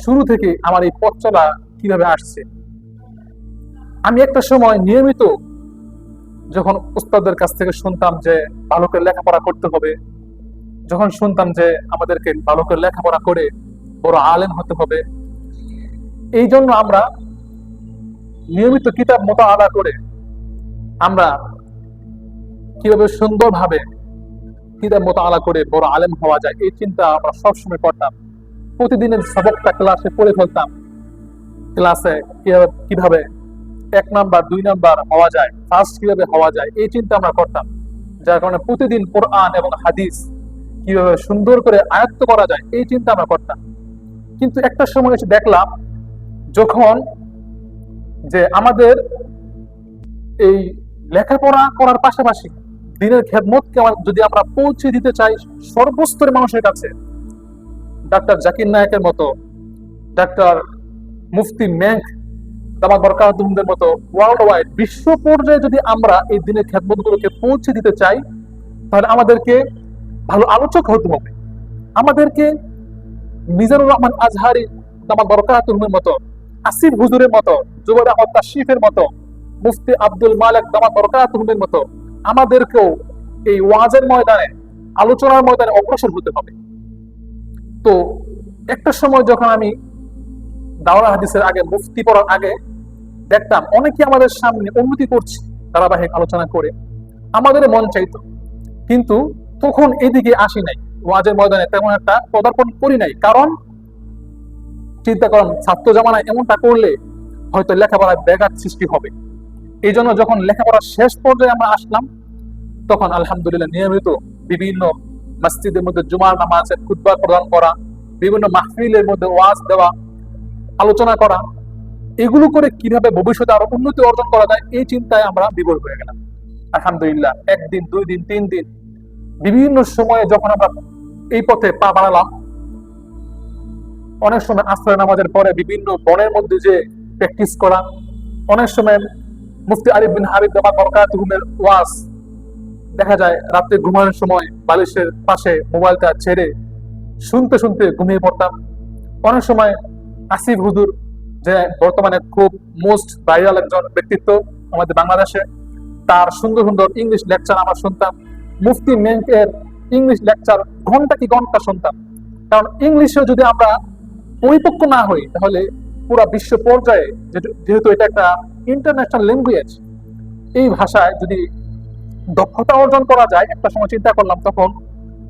শুরু থেকে আমার এই পথ চলা কিভাবে আসছে। আমি একটা সময় নিয়মিত যখন উস্তাদদের কাছ থেকে শুনতাম যে ভালো করে লেখাপড়া করতে হবে, যখন শুনতাম যে আমাদেরকে ভালো করে লেখাপড়া করে বড় আলেম হতে হবে, এই জন্য আমরা নিয়মিত কিতাব মোতালা করে আমরা কিভাবে সুন্দরভাবে কিতাব মোতালা করে বড় আলেম হওয়া যায় এই চিন্তা আমরা সবসময় করতাম। প্রতিদিনের সবকটা ক্লাসে পড়ে ফেলতাম। ক্লাসে কিভাবে 1 নাম্বার 2 নাম্বার হওয়া যায়, ফার্স্ট কিভাবে হওয়া যায় এই চিন্তা আমরা করতাম। যার কারণে প্রতিদিন কোরআন এবং হাদিস কিভাবে সুন্দর করে আয়ত্ত করা যায় এই চিন্তা আমরা করতাম। কিন্তু একটা সময় এসে দেখলাম যখন যে আমাদের এই লেখাপড়া করার পাশাপাশি দিনের খেদমতকে যদি আমরা পৌঁছে দিতে চাই সর্বস্তরের মানুষের কাছে, ডাক্তার জাকির নায়েকের মতো, ডাক্তার মুফতি মেঘ দামাত বরকাতুহুমের মতো ওয়ার্ল্ড ওয়াইড বিশ্ব পর্যায়ে যদি আমরা এই দিনের খেদমতগুলোকে পৌঁছে দিতে চাই, তাহলে আমাদেরকে ভালো আলোচক হতে হবে। আমাদেরকে মিজানুর রহমান আজহারি দামাত বরকাতুহুমের মতো, আসিফ হুজুরের মতো, জুবাইর আহমদ তাশরিফের মতো, মুফতি আব্দুল মালিক দামাত বরকাতুহুমের মতো আমাদেরকেও এই ওয়াজের ময়দানে, আলোচনার ময়দানে অগ্রসর হতে হবে। তো একটা সময় যখন আমি দাওরা হাদিসের আগে, মুফতি পড়ার আগে দেখতাম অনেকে আমাদের সামনে উন্নতি করছে ধারাবাহিক আলোচনা করে, আমাদের মন চাইতো, কিন্তু তখন এদিকে আসি নাই, ওয়াজের ময়দানে তেমন একটা পদার্পণ করি নাই। কারণ চিন্তা করেন ছাত্র জামানায় এমনটা করলে হয়তো লেখাপড়ায় ব্যাঘাত সৃষ্টি হবে। এই জন্য যখন লেখাপড়ার শেষ পর্যায়ে আমরা আসলাম, তখন আলহামদুলিল্লাহ নিয়মিত বিভিন্ন মসজিদের মধ্যে জুমার নামাজের খুতবা প্রদান করা, বিভিন্ন মাহফিলের মধ্যে ওয়াজ দেওয়া, আলোচনা করা, এগুলো করে কিভাবে ভবিষ্যতে আরো উন্নতি অর্জন করা যায় এই চিন্তায় আমরা বিভোর হয়ে গেলাম। আলহামদুলিল্লাহ 1 দিন 2 দিন 3 দিন বিভিন্ন সময়ে যখন আমরা এই পথে পা বাড়ালাম, অনেক সময় আসরের নামাজের পরে বিভিন্ন বনের মধ্যে যে প্র্যাকটিস করা, অনেক সময় মুফতি আরিফ বিন হাবিব দামাত বরকাতুহুমের ওয়াজ দেখা যায় রাতে ঘুমানোর সময় বালিশের পাশে মোবাইলটা ছেড়ে শুনতে শুনতে ঘুমিয়ে পড়তাম। অনেক সময় আসিফ হুজুর, যে বর্তমানে খুব মোস্ট ভাইরাল একজন ব্যক্তিত্ব আমাদের বাংলাদেশে, তার সুন্দর সুন্দর ইংলিশ লেকচার আমরা শুনতাম। মুফতি মেঙ্কের ইংলিশ লেকচার ঘন্টা কি ঘন্টা শুনতাম। কারণ ইংলিশে যদি আমরা পরিপক্ক না হই, তাহলে পুরা বিশ্ব পর্যায়ে, যেহেতু এটা একটা ইন্টারন্যাশনাল ল্যাঙ্গুয়েজ, এই ভাষায় যদি দক্ষতা অর্জন করা যায়, একটা সময় চিন্তা করলাম তখন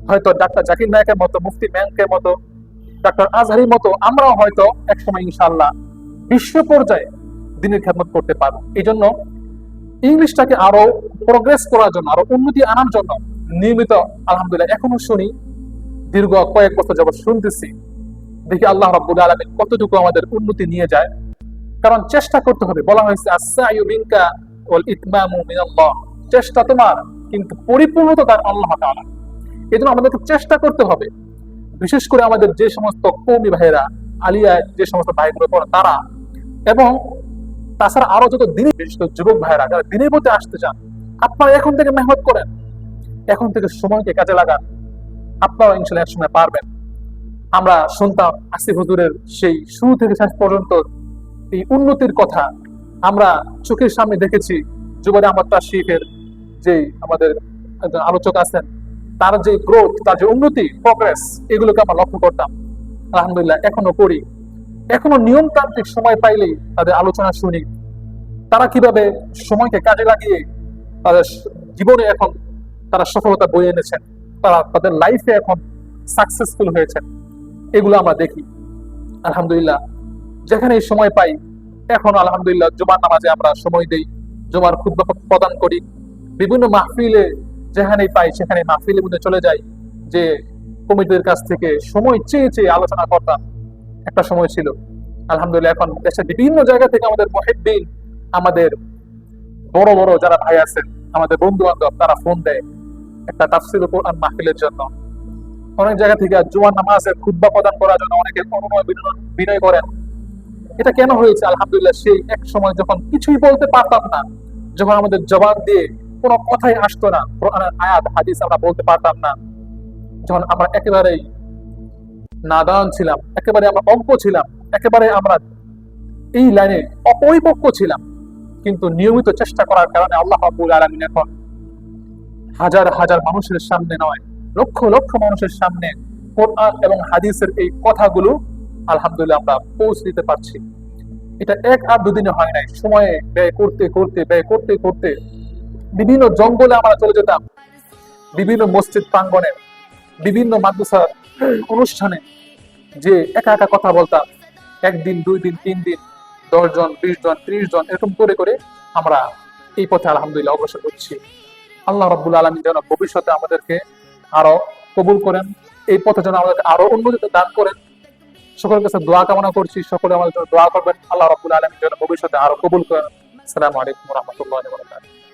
হয়তো ডাক্তার জাকির নায়েকের মতো, মুফতি মেঙ্কের মতো, ডাক্তার আজহারির মতো আমরাও হয়তো একসময় ইনশাআল্লাহ বিশ্ব পর্যায়ে দিনের খেদমত করতে পারবো। এই জন্য ইংলিশটাকে আরো প্রোগ্রেস করার জন্য, আরো উন্নতি আনার জন্য নিয়মিত আলহামদুলিল্লাহ এখনো শুনি, দীর্ঘ কয়েক বছর যাবত শুনতেছি। দেখি আল্লাহ রাব্বুল আলামিন কতটুকু আমাদের উন্নতি নিয়ে যায়। কারণ চেষ্টা করতে হবে, বলা হয়েছে আস-সা'য়ু মিনকা ওয়াল ইতমামু মিনাল্লাহ, চেষ্টা তোমার কিন্তু পরিপূর্ণতা তার আল্লাহ তাআলা। এজন্য আমাদেরকে চেষ্টা করতে হবে। বিশেষ করে আমাদের যে সমস্ত কওমি ভাইরা, আলিয়া যে সমস্ত ভাইগুলো পড়ে তারা, এবং তাছাড়া আরো যত দিনী বিশেষ করে যুবক ভাইরা যারা দিনের পথে আসতে চান, আপনারা এখন থেকে মেহনত করেন, এখন থেকে সময়কে কাজে লাগান, আপনারা ইনশাআল্লাহ একসময় পারবেন। আমরা শুনতাম আসিফ হুজুরের সেই শুরু থেকে শেষ পর্যন্ত এই উন্নতির কথা আমরা চোখের সামনে দেখেছি। জুবাইর আহমদ তাশরিফের যে আমাদের একজন আলোচক আছেন, তার যে গ্রোথ, তার যে উন্নতি, প্রগ্রেস, এগুলোকে আমরা লক্ষ্য করতাম। আলহামদুলিল্লাহ এখনো করি, এখনো নিয়মতান্ত্রিক সময় পাইলেই তাদের আলোচনা শুনি, তারা কিভাবে সময়কে কাজে লাগিয়ে তাদের জীবনে এখন তারা সফলতা বয়ে এনেছেন, তারা তাদের লাইফে এখন সাকসেসফুল হয়েছেন, এগুলো আমরা দেখি। আলহামদুলিল্লাহ যেখানে সময় পাই, এখন আলহামদুলিল্লাহ জুমার নামাজে আমরা সময় দেই, জুমার খুতবা প্রদান করি, বিভিন্ন মাহফিলে যেখানেই পাই সেখানে মাহফিলের মধ্যে চলে যাই, যে কমিটির কাছ থেকে সময় চেয়ে চেয়ে আলোচনা করতাম একটা সময় ছিল। আলহামদুলিল্লাহ এখন দেশের বিভিন্ন জায়গা থেকে আমাদের মুহিব্বিন, আমাদের বড় বড় যারা ভাই আছেন, আমাদের বন্ধু বান্ধব, তারা ফোন দেয় একটা তাফসীরুল কোরআন মাহফিলের জন্য। অনেক জায়গা থেকে জুমার নামাজের খুতবা প্রদান করার জন্য অনেকে অনুনয় বিনয় করেন। এটা কেন হয়েছে? আলহামদুলিল্লাহ সেই এক সময় যখন কিছুই বলতে পারতাম না, যখন আমাদের জবান দিয়ে কোনো কথাই আসতো না, কোরআনের আয়াত হাদিস আমরা বলতে পারতাম না, যখন আমরা একেবারেই নাদান ছিলাম, একেবারে আমরা অজ্ঞ ছিলাম, একেবারে আমরা এই লাইনে অপরিপক্ক ছিলাম, কিন্তু নিয়মিত চেষ্টা করার কারণে আল্লাহ রাব্বুল আলামিন এখন হাজার হাজার মানুষের সামনে নয়, লক্ষ লক্ষ মানুষের সামনে কোরআন এবং হাদিসের এই কথাগুলো আলহামদুলিল্লাহ আমরা পৌঁছে দিতে পারছি। এটা এক আর দুদিনে হয় নাই, সময়ে ব্যয় করতে করতে বিভিন্ন জঙ্গলে আমরা চলে যেতাম, বিভিন্ন মসজিদ প্রাঙ্গণে, বিভিন্ন মাদ্রাসার অনুষ্ঠানে, যে একা একা কথা বলতাম, একদিন, 2 দিন, 3 দিন, 10 জন, 20 জন, 30 জন, এরকম করে করে আমরা এই পথে আলহামদুলিল্লাহ অগ্রসর হচ্ছি। আল্লাহ রাব্বুল আলামিন যেন ভবিষ্যতে আমাদেরকে আরো কবুল করেন, এই পথে যেন আমাদেরকে আরো উন্নতি দান করেন। সকলের কাছে দোয়া কামনা করছি, সকলে আমাদের জন্য দোয়া করবেন, আল্লাহ রাব্বুল আলামিন যেন ভবিষ্যতে আরো কবুল করেন। আসসালামু আলাইকুম ওয়া রাহমাতুল্লাহি ওয়া বারাকাতুহু।